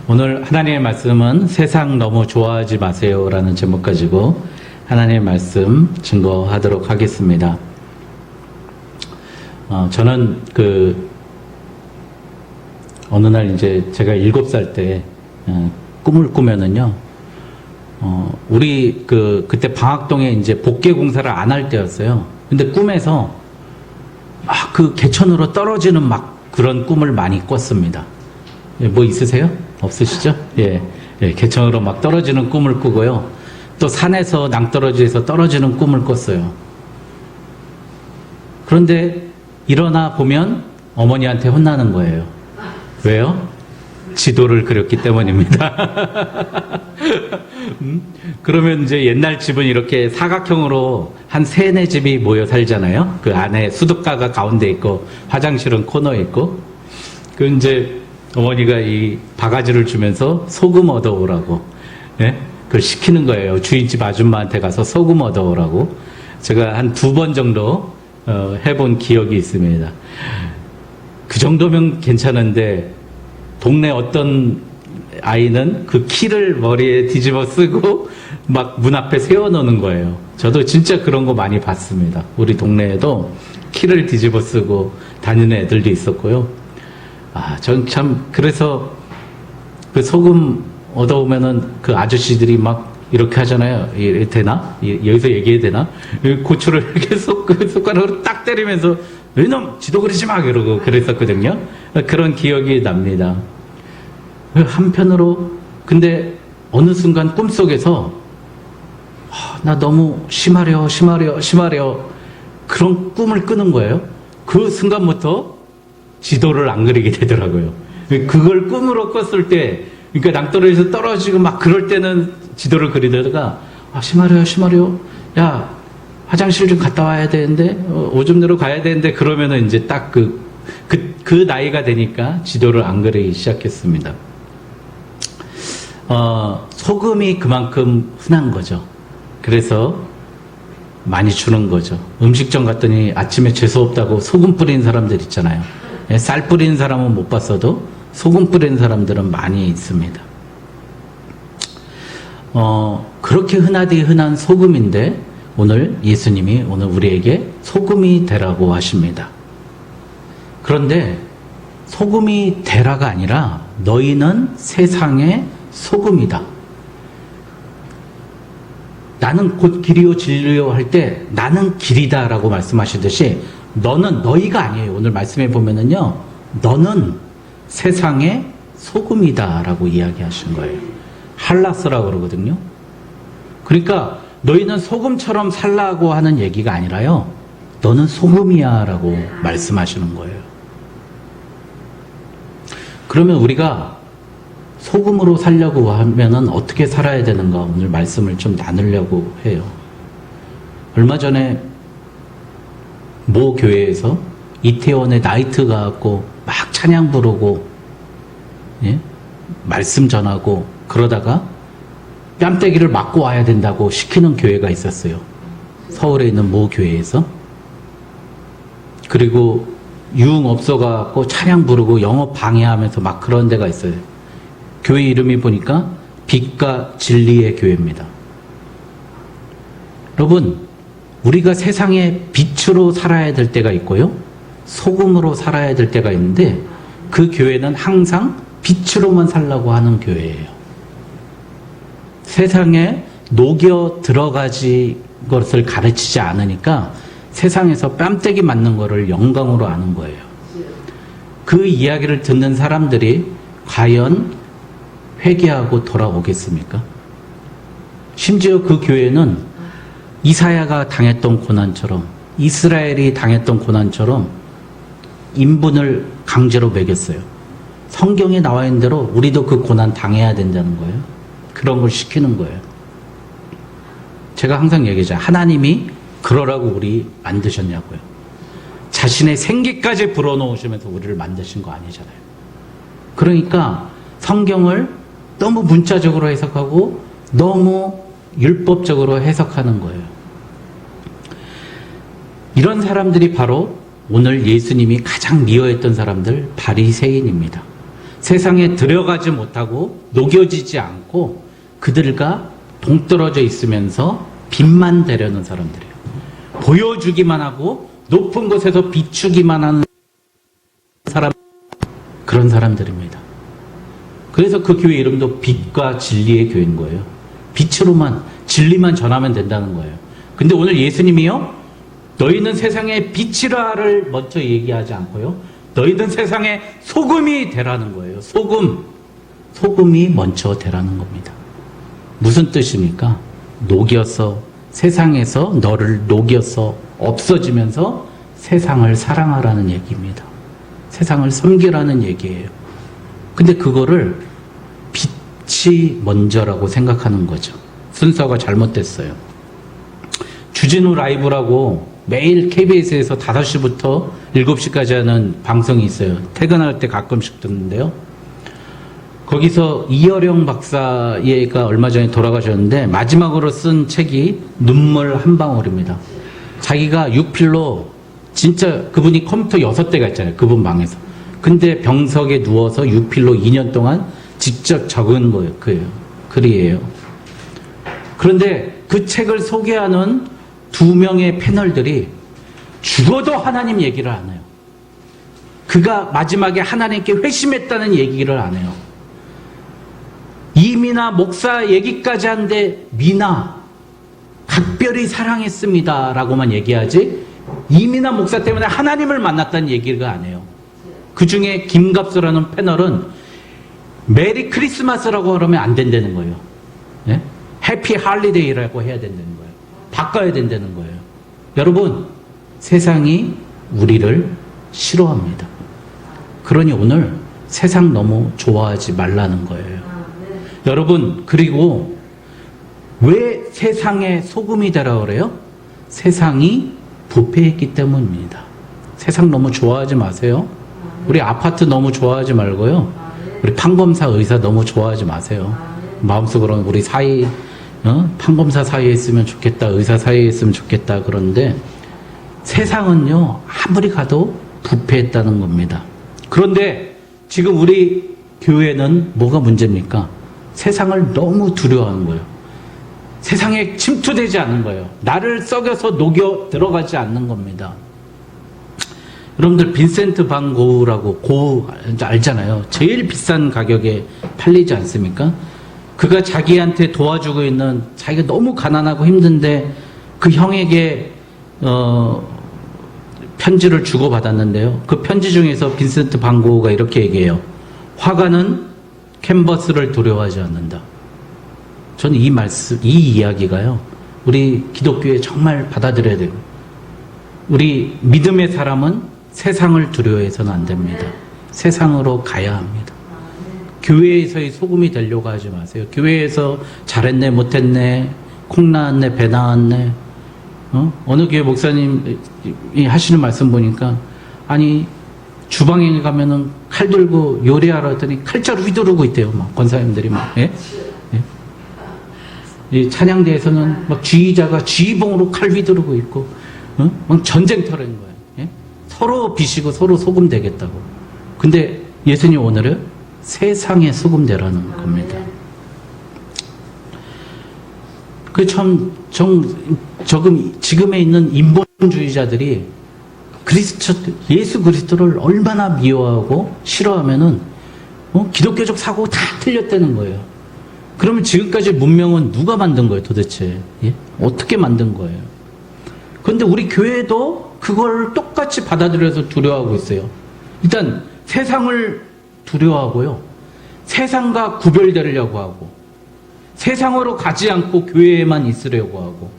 오늘 하나님의 말씀은 세상 너무 좋아하지 마세요 라는 제목 가지고 하나님의 말씀 증거하도록 하겠습니다. 저는 어느 날 이제 제가 7살 때 꿈을 꾸면은요, 우리 그때 방학동에 이제 복개 공사를 안 할 때였어요. 근데 꿈에서 그 개천으로 떨어지는 막 그런 꿈을 많이 꿨습니다. 뭐 있으세요? 없으시죠? 예, 개천으로 막 떨어지는 꿈을 꾸고요. 또 산에서 낭떠러지에서 떨어지는 꿈을 꿨어요. 그런데 일어나 보면 어머니한테 혼나는 거예요. 왜요? 지도를 그렸기 때문입니다. 그러면 이제 옛날 집은 이렇게 사각형으로 한 3-4집이 모여 살잖아요. 그 안에 수도가가 가운데 있고 화장실은 코너에 있고. 이제 어머니가 이 바가지를 주면서 소금 얻어오라고, 예? 그걸 시키는 거예요. 주인집 아줌마한테 가서 소금 얻어오라고. 제가 한 2번 정도 해본 기억이 있습니다. 그 정도면 괜찮은데 동네 어떤 아이는 그 키를 머리에 뒤집어 쓰고 막 문 앞에 세워놓는 거예요. 저도 진짜 그런 거 많이 봤습니다. 우리 동네에도 키를 뒤집어 쓰고 다니는 애들도 있었고요. 전 참, 그래서 그 소금 얻어오면은 그 아저씨들이 막 이렇게 하잖아요. 되나? 여기서 얘기해야 되나? 고추를 이렇게 숟가락으로 딱 때리면서 이놈 지도 그리지 마! 이러고 그랬었거든요. 그런 기억이 납니다. 한편으로 근데 어느 순간 꿈속에서 나 너무 심하려 그런 꿈을 꾸는 거예요. 그 순간부터 지도를 안 그리게 되더라고요. 그걸 꿈으로 꿨을 때, 그러니까 낭떠러지에서 떨어지고 막 그럴 때는 지도를 그리다가 심하려 야 화장실 좀 갔다 와야 되는데 오줌 누러 가야 되는데 그러면은 이제 딱 그 나이가 되니까 지도를 안 그리기 시작했습니다. 소금이 그만큼 흔한 거죠. 그래서 많이 주는 거죠. 음식점 갔더니 아침에 재수 없다고 소금 뿌리는 사람들 있잖아요. 쌀 뿌리는 사람은 못 봤어도 소금 뿌리는 사람들은 많이 있습니다. 그렇게 흔하디 흔한 소금인데 오늘 예수님이 오늘 우리에게 소금이 되라고 하십니다. 그런데 소금이 되라가 아니라 너희는 세상의 소금이다. 나는 곧 길이요 진리요 할 때 나는 길이다 라고 말씀하시듯이 너희가 아니에요. 오늘 말씀해 보면은요, 너는 세상의 소금이다 라고 이야기하신 거예요. 할라스라고 그러거든요. 그러니까 너희는 소금처럼 살라고 하는 얘기가 아니라요, 너는 소금이야 라고 말씀하시는 거예요. 그러면 우리가 소금으로 살려고 하면은 어떻게 살아야 되는가 오늘 말씀을 좀 나누려고 해요. 얼마 전에 모 교회에서 이태원에 나이트 가갖고 막 찬양 부르고, 예? 말씀 전하고 그러다가 뺨때기를 맞고 와야 된다고 시키는 교회가 있었어요. 서울에 있는 모 교회에서. 그리고 유흥업소가 찬양 부르고 영업 방해하면서 막 그런 데가 있어요. 교회 이름이 보니까 빛과 진리의 교회입니다. 여러분, 우리가 세상의 빛으로 살아야 될 때가 있고요, 소금으로 살아야 될 때가 있는데 그 교회는 항상 빛으로만 살라고 하는 교회예요. 세상에 녹여 들어가지 것을 가르치지 않으니까 세상에서 뺨때기 맞는 거를 영광으로 아는 거예요. 그 이야기를 듣는 사람들이 과연 회개하고 돌아오겠습니까? 심지어 그 교회는 이사야가 당했던 고난처럼, 이스라엘이 당했던 고난처럼 인분을 강제로 먹였어요. 성경에 나와 있는 대로 우리도 그 고난 당해야 된다는 거예요. 그런 걸 시키는 거예요. 제가 항상 얘기하죠. 하나님이 그러라고 우리 만드셨냐고요. 자신의 생기까지 불어넣으시면서 우리를 만드신 거 아니잖아요. 그러니까 성경을 너무 문자적으로 해석하고 너무 율법적으로 해석하는 거예요. 이런 사람들이 바로 오늘 예수님이 가장 미워했던 사람들, 바리새인입니다. 세상에 들어가지 못하고 녹여지지 않고 그들과 동떨어져 있으면서 빛만 되려는 사람들이에요. 보여주기만 하고 높은 곳에서 비추기만 하는 사람, 그런 사람들입니다. 그래서 그 교회 이름도 빛과 진리의 교회인 거예요. 빛으로만, 진리만 전하면 된다는 거예요. 근데 오늘 예수님이요, 너희는 세상의 빛이라를 먼저 얘기하지 않고요, 너희는 세상의 소금이 되라는 거예요. 소금이 먼저 되라는 겁니다. 무슨 뜻입니까? 녹여서, 세상에서 너를 녹여서 없어지면서 세상을 사랑하라는 얘기입니다. 세상을 섬기라는 얘기예요. 근데 그거를 빛이 먼저라고 생각하는 거죠. 순서가 잘못됐어요. 주진우 라이브라고 매일 KBS에서 5시부터 7시까지 하는 방송이 있어요. 퇴근할 때 가끔씩 듣는데요. 거기서 이어령 박사가 얼마 전에 돌아가셨는데 마지막으로 쓴 책이 눈물 한 방울입니다. 자기가 육필로, 진짜 그분이 컴퓨터 6대가 있잖아요. 그분 방에서. 근데 병석에 누워서 육필로 2년 동안 직접 적은 거예요. 그 글이에요. 그런데 그 책을 소개하는 2명의 패널들이 죽어도 하나님 얘기를 안 해요. 그가 마지막에 하나님께 회심했다는 얘기를 안 해요. 이미나 목사 얘기까지 하는데 미나 각별히 사랑했습니다 라고만 얘기하지, 이미나 목사 때문에 하나님을 만났다는 얘기를 안 해요. 그 중에 김갑수라는 패널은 메리 크리스마스라고 하면 안 된다는 거예요. 네? 해피 할리데이라고 해야 된다는 거예요. 바꿔야 된다는 거예요. 여러분, 세상이 우리를 싫어합니다. 그러니 오늘 세상 너무 좋아하지 말라는 거예요. 여러분, 그리고 왜 세상의 소금이 되라 그래요? 세상이 부패했기 때문입니다. 세상 너무 좋아하지 마세요. 우리 아파트 너무 좋아하지 말고요. 우리 판검사 의사 너무 좋아하지 마세요. 마음속으로는 우리 사이, 판검사 사이에 있으면 좋겠다, 의사 사이에 있으면 좋겠다, 그런데 세상은요, 아무리 가도 부패했다는 겁니다. 그런데 지금 우리 교회는 뭐가 문제입니까? 세상을 너무 두려워하는 거예요. 세상에 침투되지 않는 거예요. 나를 썩여서 녹여 들어가지 않는 겁니다. 여러분들 빈센트 반 고흐라고, 고흐 알잖아요. 제일 비싼 가격에 팔리지 않습니까? 그가 자기한테 도와주고 있는, 자기가 너무 가난하고 힘든데 그 형에게 편지를 주고받았는데요. 그 편지 중에서 빈센트 반 고흐가 이렇게 얘기해요. 화가는 캔버스를 두려워하지 않는다. 저는 이 말씀, 이 이야기가요, 우리 기독교에 정말 받아들여야 돼요. 우리 믿음의 사람은 세상을 두려워해서는 안 됩니다. 세상으로 가야 합니다. 교회에서의 소금이 되려고 하지 마세요. 교회에서 잘했네, 못했네, 콩 나왔네, 배 나왔네. 어느 교회 목사님이 하시는 말씀 보니까, 아니, 주방에 가면은 칼 들고 요리하러 했더니 칼자루 휘두르고 있대요. 막 권사님들이 막. 예? 예? 이 찬양대에서는 막 지휘자가 지휘봉으로 칼 휘두르고 있고, 막 전쟁터라는 거예요. 예? 서로 비시고 서로 소금 되겠다고. 근데 예수님 오늘은 세상에 소금 되라는 겁니다. 그 지금에 있는 인본주의자들이 예수 그리스도를 얼마나 미워하고 싫어하면은, 기독교적 사고 다 틀렸다는 거예요. 그러면 지금까지 문명은 누가 만든 거예요, 도대체? 예? 어떻게 만든 거예요? 그런데 우리 교회도 그걸 똑같이 받아들여서 두려워하고 있어요. 일단 세상을 두려워하고요. 세상과 구별되려고 하고, 세상으로 가지 않고 교회에만 있으려고 하고,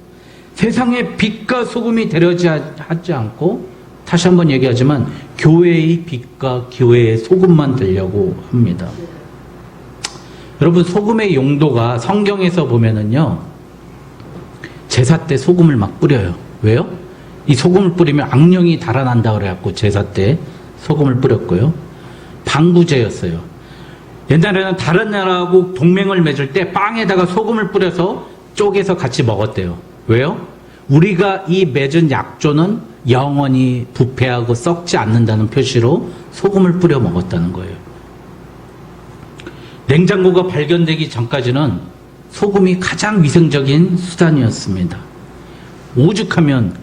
세상의 빛과 소금이 되려지 하지 않고, 다시 한번 얘기하지만 교회의 빛과 교회의 소금만 되려고 합니다. 여러분, 소금의 용도가 성경에서 보면은요, 제사 때 소금을 막 뿌려요. 왜요? 이 소금을 뿌리면 악령이 달아난다 그래갖고 제사 때 소금을 뿌렸고요. 방부제였어요. 옛날에는 다른 나라하고 동맹을 맺을 때 빵에다가 소금을 뿌려서 쪼개서 같이 먹었대요. 왜요? 우리가 이 맺은 약조는 영원히 부패하고 썩지 않는다는 표시로 소금을 뿌려 먹었다는 거예요. 냉장고가 발견되기 전까지는 소금이 가장 위생적인 수단이었습니다. 오죽하면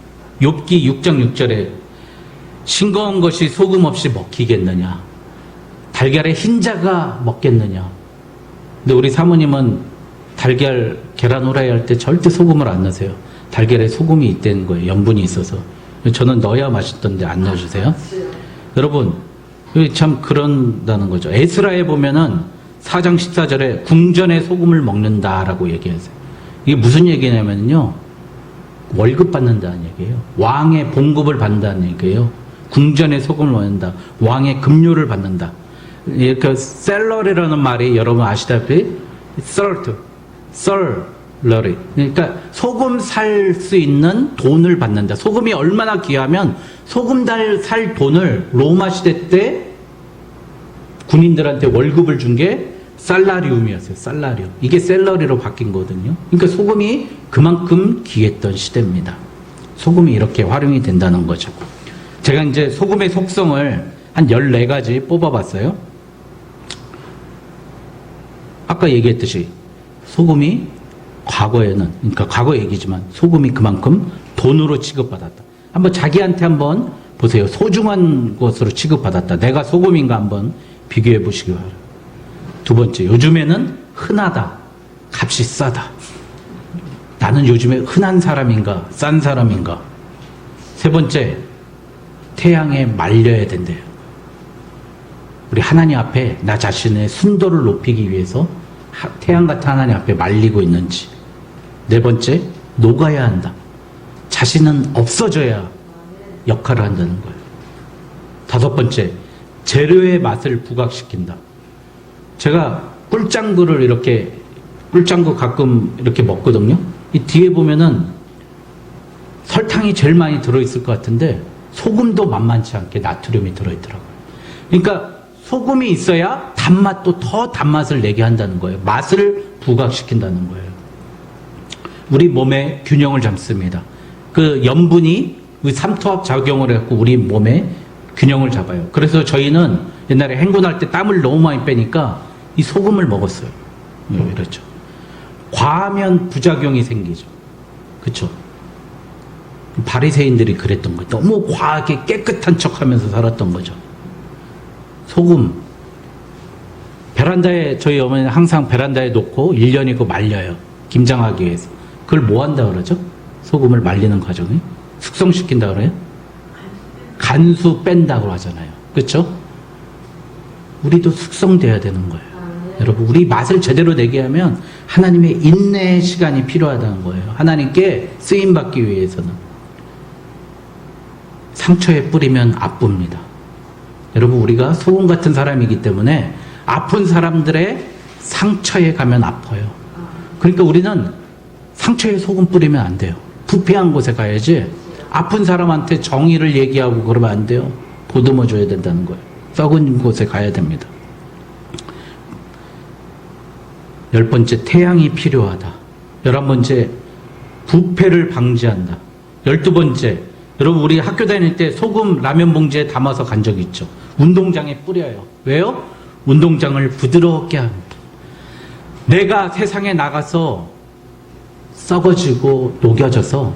욥기 6장 6절에 싱거운 것이 소금 없이 먹히겠느냐, 달걀의 흰자가 먹겠느냐. 근데 우리 사모님은 달걀, 계란 후라이 할 때 절대 소금을 안 넣으세요. 달걀에 소금이 있다는 거예요. 염분이 있어서. 저는 넣어야 맛있던데 안 넣어주세요. 여러분, 참 그런다는 거죠. 에스라에 보면은 4장 14절에 궁전에 소금을 먹는다라고 얘기하세요. 이게 무슨 얘기냐면요, 월급 받는다는 얘기예요. 왕의 봉급을 받는다는 얘기예요. 궁전에 소금을 먹는다. 왕의 급료를 받는다. 그 셀러리라는 말이 여러분 아시다시피 썰러리. 그러니까 소금 살 수 있는 돈을 받는다. 소금이 얼마나 귀하면 소금 살 돈을 로마 시대 때 군인들한테 월급을 준 게 살라리움이었어요. 살라리움. 이게 셀러리로 바뀐 거거든요. 그러니까 소금이 그만큼 귀했던 시대입니다. 소금이 이렇게 활용이 된다는 거죠. 제가 이제 소금의 속성을 한 14가지 뽑아봤어요. 아까 얘기했듯이 소금이 과거에는, 그러니까 과거 얘기지만 소금이 그만큼 돈으로 취급받았다. 한번 자기한테 한번 보세요. 소중한 것으로 취급받았다. 내가 소금인가 한번 비교해 보시기 바랍니다. 두 번째, 요즘에는 흔하다. 값이 싸다. 나는 요즘에 흔한 사람인가, 싼 사람인가. 세 번째, 태양에 말려야 된대요. 우리 하나님 앞에 나 자신의 순도를 높이기 위해서 태양 같은 하나님 앞에 말리고 있는지. 네 번째, 녹아야 한다. 자신은 없어져야 역할을 한다는 거예요. 다섯 번째, 재료의 맛을 부각시킨다. 제가 꿀짱구를 이렇게, 꿀짱구 가끔 이렇게 먹거든요. 이 뒤에 보면은 설탕이 제일 많이 들어있을 것 같은데 소금도 만만치 않게 나트륨이 들어있더라고요. 그러니까 소금이 있어야 단맛도 더 단맛을 내게 한다는 거예요. 맛을 부각시킨다는 거예요. 우리 몸에 균형을 잡습니다. 그 염분이 삼투압 작용을 해갖고 우리 몸에 균형을 잡아요. 그래서 저희는 옛날에 행군할 때 땀을 너무 많이 빼니까 이 소금을 먹었어요. 이렇죠. 과하면 부작용이 생기죠. 그렇죠. 바리새인들이 그랬던 거예요. 너무 과하게 깨끗한 척하면서 살았던 거죠. 소금, 베란다에, 저희 어머니는 항상 베란다에 놓고 1년이고 말려요. 김장하기 위해서. 그걸 뭐 한다 그러죠? 소금을 말리는 과정이? 숙성시킨다 그래요? 간수 뺀다고 하잖아요. 그렇죠? 우리도 숙성돼야 되는 거예요. 여러분, 우리 맛을 제대로 내게 하면 하나님의 인내의 시간이 필요하다는 거예요. 하나님께 쓰임받기 위해서는. 상처에 뿌리면 아픕니다. 여러분, 우리가 소금 같은 사람이기 때문에 아픈 사람들의 상처에 가면 아파요. 그러니까 우리는 상처에 소금 뿌리면 안 돼요. 부패한 곳에 가야지. 아픈 사람한테 정의를 얘기하고 그러면 안 돼요. 보듬어 줘야 된다는 거예요. 썩은 곳에 가야 됩니다. 10번째, 태양이 필요하다. 11번째, 부패를 방지한다. 12번째, 여러분 우리 학교 다닐 때 소금 라면 봉지에 담아서 간 적 있죠. 운동장에 뿌려요. 왜요? 운동장을 부드럽게 합니다. 내가 세상에 나가서 썩어지고 녹여져서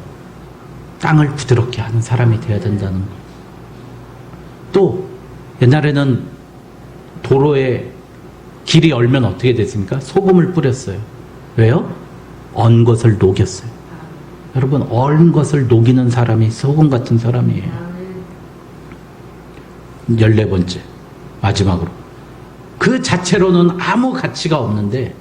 땅을 부드럽게 하는 사람이 되어야 된다는 거예요. 또 옛날에는 도로에 길이 얼면 어떻게 됐습니까? 소금을 뿌렸어요. 왜요? 언 것을 녹였어요. 여러분, 얼은 것을 녹이는 사람이 소금 같은 사람이에요. 14번째, 마지막으로. 그 자체로는 아무 가치가 없는데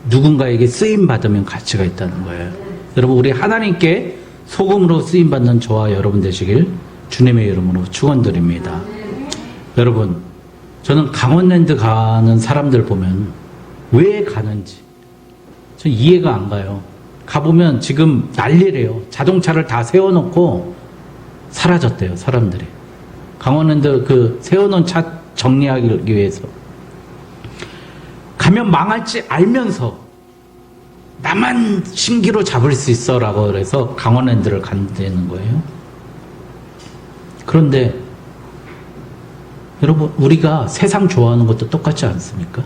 누군가에게 쓰임받으면 가치가 있다는 거예요. 여러분, 우리 하나님께 소금으로 쓰임받는 저와 여러분 되시길 주님의 이름으로 축원드립니다. 여러분, 저는 강원랜드 가는 사람들 보면 왜 가는지 전 이해가 안 가요. 가보면 지금 난리래요. 자동차를 다 세워놓고 사라졌대요, 사람들이. 강원랜드 그 세워놓은 차 정리하기 위해서. 가면 망할지 알면서 나만 신기로 잡을 수 있어 라고 그래서 강원랜드를 간다는 거예요. 그런데 여러분, 우리가 세상 좋아하는 것도 똑같지 않습니까?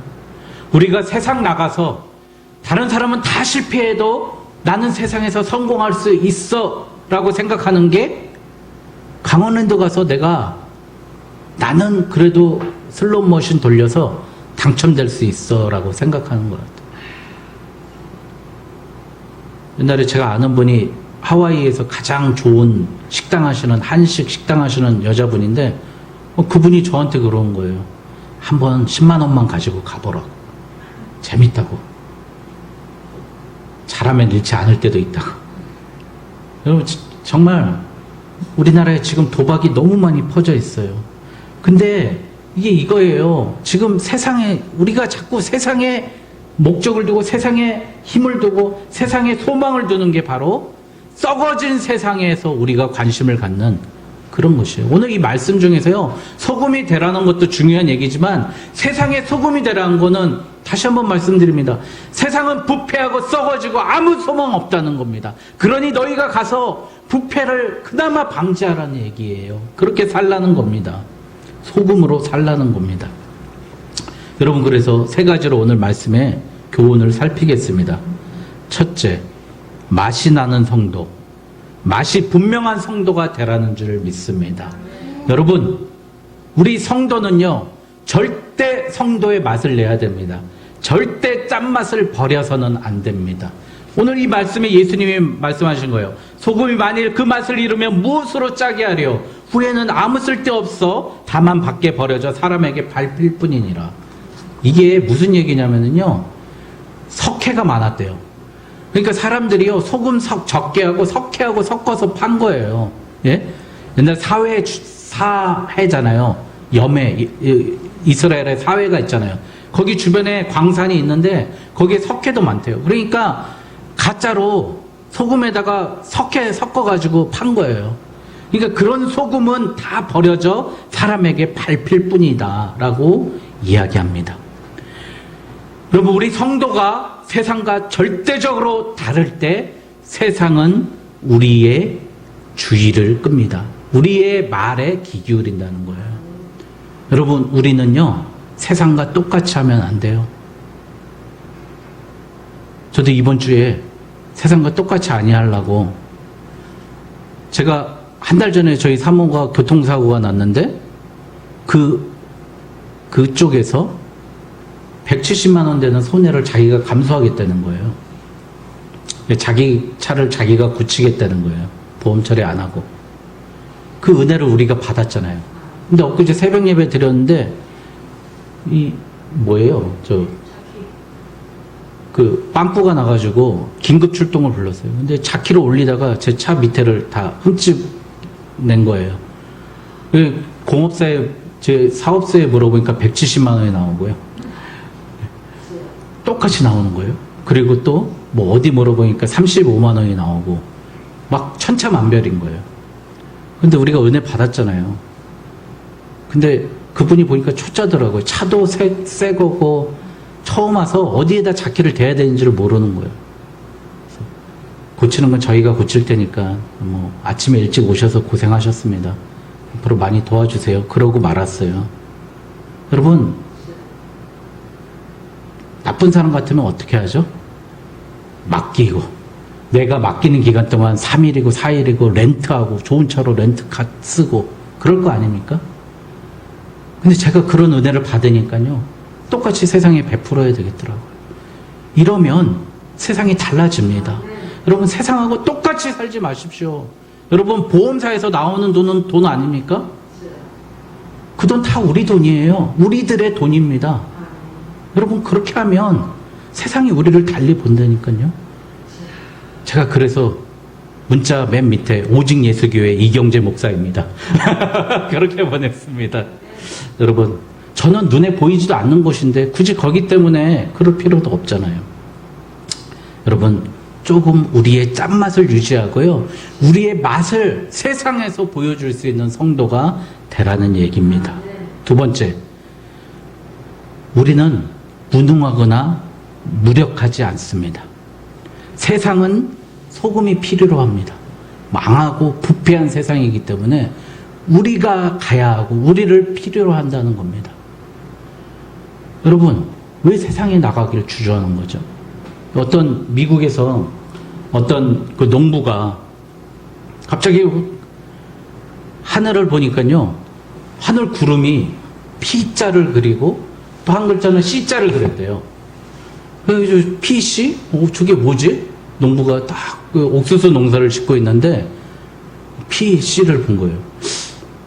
우리가 세상 나가서 다른 사람은 다 실패해도 나는 세상에서 성공할 수 있어 라고 생각하는 게 강원랜드 가서 나는 그래도 슬롯 머신 돌려서 당첨될 수 있어 라고 생각하는 것 같아요. 옛날에 제가 아는 분이 하와이에서 가장 좋은 식당 하시는, 한식 식당 하시는 여자분인데 그분이 저한테 그러는 거예요. 한번 10만 원만 가지고 가보라고. 재밌다고. 잘하면 잃지 않을 때도 있다고. 여러분 정말 우리나라에 지금 도박이 너무 많이 퍼져 있어요. 근데 이게 이거예요. 지금 세상에, 우리가 자꾸 세상에 목적을 두고 세상에 힘을 두고 세상에 소망을 두는 게 바로 썩어진 세상에서 우리가 관심을 갖는 그런 것이에요. 오늘 이 말씀 중에서요, 소금이 되라는 것도 중요한 얘기지만 세상에 소금이 되라는 거는 다시 한번 말씀드립니다. 세상은 부패하고 썩어지고 아무 소망 없다는 겁니다. 그러니 너희가 가서 부패를 그나마 방지하라는 얘기예요. 그렇게 살라는 겁니다. 소금으로 살라는 겁니다. 여러분, 그래서 세 가지로 오늘 말씀의 교훈을 살피겠습니다. 첫째, 맛이 나는 성도, 맛이 분명한 성도가 되라는 줄 믿습니다. 여러분, 우리 성도는요, 절대 성도의 맛을 내야 됩니다. 절대 짠맛을 버려서는 안 됩니다. 오늘 이 말씀에 예수님이 말씀하신 거예요. 소금이 만일 그 맛을 잃으면 무엇으로 짜게 하려? 후에는 아무 쓸데없어 다만 밖에 버려져 사람에게 밟힐 뿐이니라. 이게 무슨 얘기냐면요, 석회가 많았대요. 그러니까 사람들이요, 소금 적게 하고 석회하고 섞어서 판 거예요. 예? 옛날 사회잖아요. 염해, 이스라엘의 사회가 있잖아요. 거기 주변에 광산이 있는데 거기에 석회도 많대요. 그러니까 가짜로 소금에다가 석회 섞어가지고 판 거예요. 그러니까 그런 소금은 다 버려져 사람에게 밟힐 뿐이다 라고 이야기합니다. 여러분, 우리 성도가 세상과 절대적으로 다를 때 세상은 우리의 주의를 끕니다. 우리의 말에 귀 기울인다는 거예요. 여러분, 우리는요, 세상과 똑같이 하면 안 돼요. 저도 이번 주에 세상과 똑같이 아니하려고, 제가 한 달 전에 저희 사모가 교통사고가 났는데 그쪽에서 170만 원 되는 손해를 자기가 감수하겠다는 거예요. 자기 차를 자기가 고치겠다는 거예요. 보험 처리 안 하고. 그 은혜를 우리가 받았잖아요. 근데 엊그제 새벽 예배 드렸는데 빵꾸가 나가지고 긴급 출동을 불렀어요. 근데 자키를 올리다가 제 차 밑에를 다 훔쳐낸 거예요. 공업사에, 제 사업소에 물어보니까 170만 원이 나오고요. 똑같이 나오는 거예요. 그리고 또 어디 물어보니까 35만 원이 나오고 막 천차만별인 거예요. 근데 우리가 은혜 받았잖아요. 근데 그분이 보니까 초짜더라고요. 차도 새 거고 처음 와서 어디에다 자키를 대야 되는지를 모르는 거예요. 고치는 건 저희가 고칠 테니까 아침에 일찍 오셔서 고생하셨습니다. 앞으로 많이 도와주세요. 그러고 말았어요. 여러분, 나쁜 사람 같으면 어떻게 하죠? 맡기고, 내가 맡기는 기간 동안 3일이고 4일이고 렌트하고 좋은 차로 렌트카 쓰고 그럴 거 아닙니까? 근데 제가 그런 은혜를 받으니까요, 똑같이 세상에 베풀어야 되겠더라고요. 이러면 세상이 달라집니다. 여러분, 세상하고 똑같이 살지 마십시오. 여러분, 보험사에서 나오는 돈은 돈 아닙니까? 그 돈 다 우리 돈이에요. 우리들의 돈입니다. 여러분, 그렇게 하면 세상이 우리를 달리 본다니까요. 제가 그래서 문자 맨 밑에 오직 예수교회 이경재 목사입니다. 그렇게 보냈습니다. 여러분, 저는 눈에 보이지도 않는 곳인데 굳이 거기 때문에 그럴 필요도 없잖아요. 여러분, 조금 우리의 짠맛을 유지하고요, 우리의 맛을 세상에서 보여줄 수 있는 성도가 되라는 얘기입니다. 두 번째, 우리는 무능하거나 무력하지 않습니다. 세상은 소금이 필요로 합니다. 망하고 부패한 세상이기 때문에 우리가 가야 하고 우리를 필요로 한다는 겁니다. 여러분, 왜 세상에 나가기를 주저하는 거죠? 어떤 미국에서 어떤 그 농부가 갑자기 하늘을 보니까요, 하늘 구름이 P자를 그리고 또 한 글자는 C자를 그렸대요. 그래서 PC? 저게 뭐지? 농부가 딱 그 옥수수 농사를 짓고 있는데 PC를 본 거예요.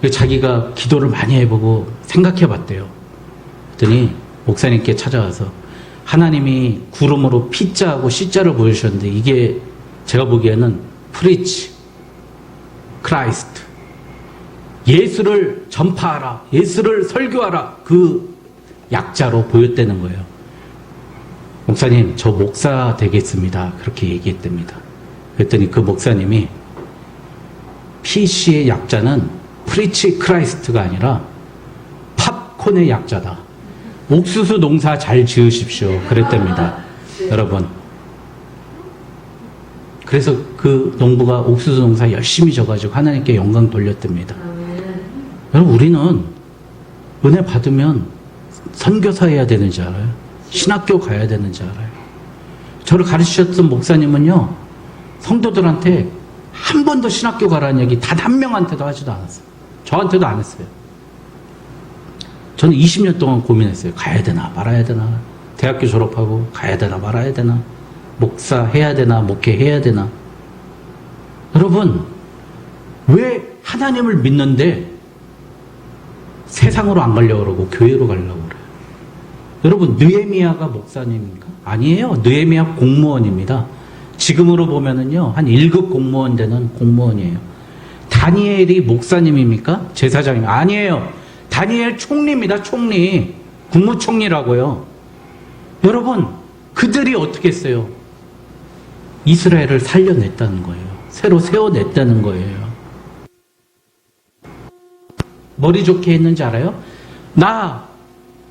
자기가 기도를 많이 해보고 생각해 봤대요. 그랬더니 목사님께 찾아와서 하나님이 구름으로 P자하고 C자를 보여주셨는데 이게 제가 보기에는 프리치, 크라이스트, 예수를 전파하라, 예수를 설교하라, 그 약자로 보였다는 거예요. 목사님, 저 목사 되겠습니다. 그렇게 얘기했답니다. 그랬더니 그 목사님이 PC의 약자는 프리치 크라이스트가 아니라 팝콘의 약자다. 옥수수 농사 잘 지으십시오. 그랬답니다. 여러분. 그래서 그 농부가 옥수수 농사 열심히 져가지고 하나님께 영광 돌렸답니다. 여러분, 우리는 은혜 받으면 선교사 해야 되는지 알아요? 신학교 가야 되는지 알아요? 저를 가르치셨던 목사님은요, 성도들한테 한 번도 신학교 가라는 얘기 단 한 명한테도 하지도 않았어요. 저한테도 안 했어요. 저는 20년 동안 고민했어요. 가야 되나 말아야 되나, 대학교 졸업하고 가야 되나 말아야 되나, 목사 해야 되나 목회해야 되나. 여러분, 왜 하나님을 믿는데 세상으로 안 가려고 그러고 교회로 가려고 그래요? 여러분, 느헤미야가 목사님입니까? 아니에요. 느헤미야 공무원입니다. 지금으로 보면은요, 한 1급 공무원 되는 공무원이에요. 다니엘이 목사님입니까? 제사장입니까? 아니에요. 다니엘 총리입니다. 총리. 국무총리라고요. 여러분, 그들이 어떻게 했어요? 이스라엘을 살려냈다는 거예요. 새로 세워냈다는 거예요. 머리 좋게 했는지 알아요? 나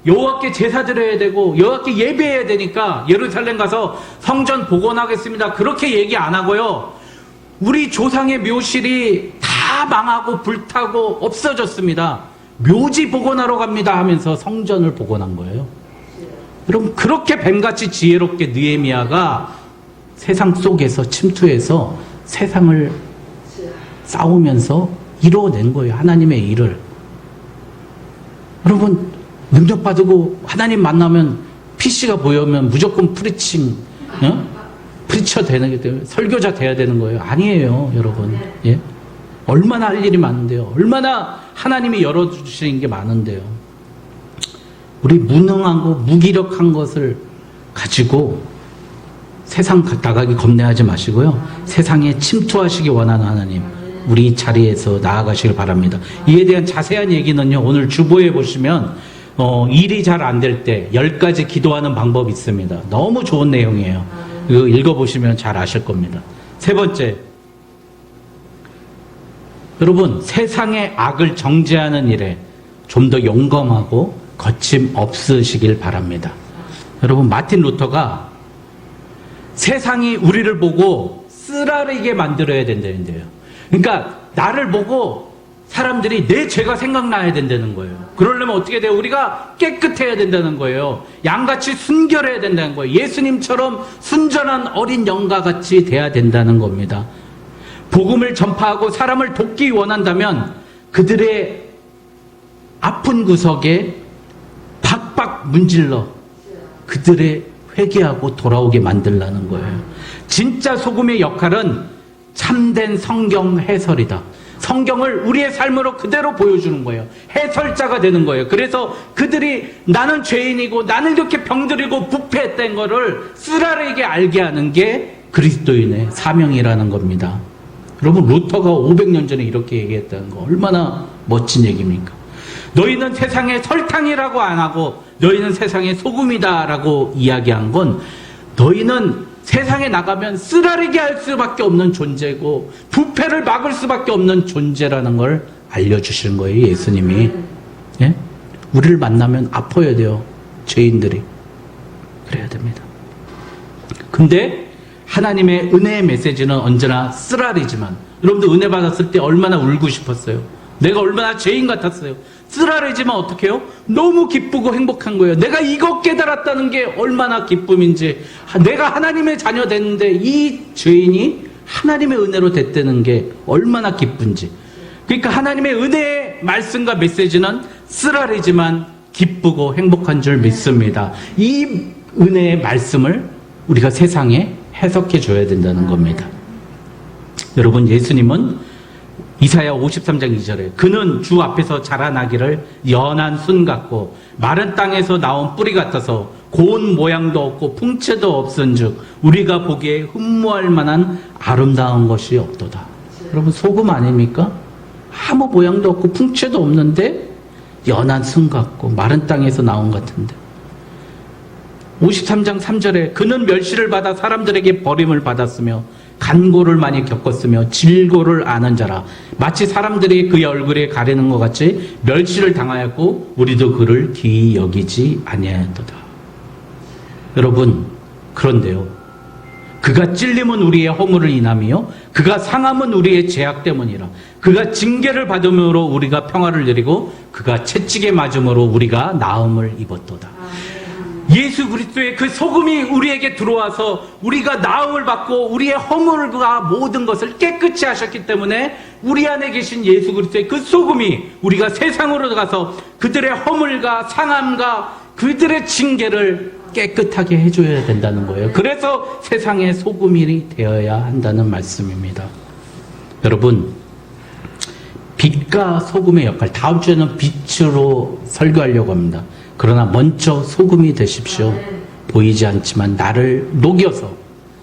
여호와께 제사 드려야 되고 여호와께 예배해야 되니까 예루살렘 가서 성전 복원하겠습니다. 그렇게 얘기 안 하고요, 우리 조상의 묘실이 다 망하고 불타고 없어졌습니다. 묘지 복원하러 갑니다 하면서 성전을 복원한 거예요. 여러분, 그렇게 뱀같이 지혜롭게 느헤미야가 세상 속에서 침투해서 세상을 싸우면서 이루어낸 거예요. 하나님의 일을. 여러분, 능력 받고 하나님 만나면 PC가 보이면 무조건 프리칭, 프리처 되는 게 되면 설교자 돼야 되는 거예요. 아니에요, 여러분. 예? 얼마나 할 일이 많은데요. 얼마나 하나님이 열어주시는 게 많은데요. 우리 무능하고 무기력한 것을 가지고 세상 나가기 겁내하지 마시고요. 세상에 침투하시기 원하는 하나님, 우리 자리에서 나아가시길 바랍니다. 이에 대한 자세한 얘기는요, 오늘 주보에 보시면 일이 잘 안 될 때 10가지 기도하는 방법이 있습니다. 너무 좋은 내용이에요. 이거 읽어보시면 잘 아실 겁니다. 세 번째, 여러분, 세상의 악을 정죄하는 일에 좀 더 용감하고 거침없으시길 바랍니다. 여러분, 마틴 루터가 세상이 우리를 보고 쓰라리게 만들어야 된다는데요. 그러니까 나를 보고 사람들이 내 죄가 생각나야 된다는 거예요. 그러려면 어떻게 돼요? 우리가 깨끗해야 된다는 거예요. 양같이 순결해야 된다는 거예요. 예수님처럼 순전한 어린 영과 같이 돼야 된다는 겁니다. 복음을 전파하고 사람을 돕기 원한다면 그들의 아픈 구석에 박박 문질러 그들의 회개하고 돌아오게 만들라는 거예요. 진짜 소금의 역할은 참된 성경 해설이다. 성경을 우리의 삶으로 그대로 보여주는 거예요. 해설자가 되는 거예요. 그래서 그들이 나는 죄인이고 나는 이렇게 병들이고 부패했다는 거를 쓰라리게 알게 하는 게 그리스도인의 사명이라는 겁니다. 여러분, 루터가 500년 전에 이렇게 얘기했다는 거 얼마나 멋진 얘기입니까? 너희는 세상의 설탕이라고 안 하고 너희는 세상의 소금이다라고 이야기한 건 너희는 세상에 나가면 쓰라리게 할 수밖에 없는 존재고 부패를 막을 수밖에 없는 존재라는 걸 알려주시는 거예요, 예수님이. 예? 우리를 만나면 아파야 돼요, 죄인들이. 그래야 됩니다. 근데 하나님의 은혜의 메시지는 언제나 쓰라리지만, 여러분들 은혜 받았을 때 얼마나 울고 싶었어요? 내가 얼마나 죄인 같았어요? 쓰라리지만 어떻게 해요? 너무 기쁘고 행복한 거예요. 내가 이거 깨달았다는 게 얼마나 기쁨인지, 내가 하나님의 자녀 됐는데 이 죄인이 하나님의 은혜로 됐다는 게 얼마나 기쁜지. 그러니까 하나님의 은혜의 말씀과 메시지는 쓰라리지만 기쁘고 행복한 줄 믿습니다. 이 은혜의 말씀을 우리가 세상에 해석해 줘야 된다는 겁니다. 여러분, 예수님은 이사야 53장 2절에 그는 주 앞에서 자라나기를 연한 순 같고 마른 땅에서 나온 뿌리 같아서 고운 모양도 없고 풍채도 없은즉 우리가 보기에 흠모할 만한 아름다운 것이 없도다. 여러분, 소금 아닙니까? 아무 모양도 없고 풍채도 없는데 연한 순 같고 마른 땅에서 나온 것 같은데. 53장 3절에 그는 멸시를 받아 사람들에게 버림을 받았으며 간고를 많이 겪었으며 질고를 아는 자라. 마치 사람들이 그의 얼굴에 가리는 것 같이 멸시를 당하였고 우리도 그를 귀히 여기지 아니하였도다. 여러분, 그런데요, 그가 찔림은 우리의 허물을 인함이요 그가 상함은 우리의 죄악 때문이라. 그가 징계를 받음으로 우리가 평화를 누리고 그가 채찍에 맞음으로 우리가 나음을 입었도다. 예수 그리스도의 그 소금이 우리에게 들어와서 우리가 나음을 받고 우리의 허물과 모든 것을 깨끗이 하셨기 때문에 우리 안에 계신 예수 그리스도의 그 소금이 우리가 세상으로 가서 그들의 허물과 상함과 그들의 징계를 깨끗하게 해줘야 된다는 거예요. 그래서 세상의 소금이 되어야 한다는 말씀입니다. 여러분, 빛과 소금의 역할, 다음 주에는 빛으로 설교하려고 합니다. 그러나 먼저 소금이 되십시오. 보이지 않지만 나를 녹여서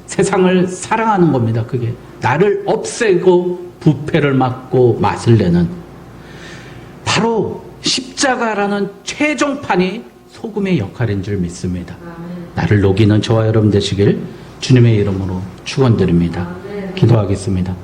세상을 사랑하는 겁니다. 그게 나를 없애고 부패를 막고 맛을 내는, 바로 십자가라는 최종판이 소금의 역할인 줄 믿습니다. 나를 녹이는 저와 여러분 되시길 주님의 이름으로 축원드립니다. 기도하겠습니다.